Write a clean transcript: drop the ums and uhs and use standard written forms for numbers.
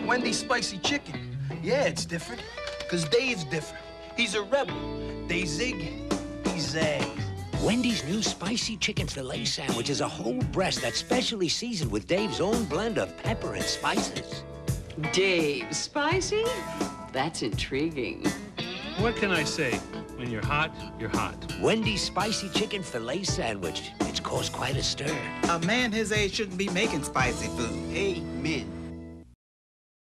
Wendy's spicy chicken. Yeah, it's different. Because Dave's different. He's a rebel. They zig, he zag. Wendy's new spicy chicken fillet sandwich is a whole breast that's specially seasoned with Dave's own blend of pepper and spices. Dave, spicy? That's intriguing. What can I say? When you're hot, you're hot. Wendy's spicy chicken fillet sandwich. It's caused quite a stir. A man his age shouldn't be making spicy food. Amen.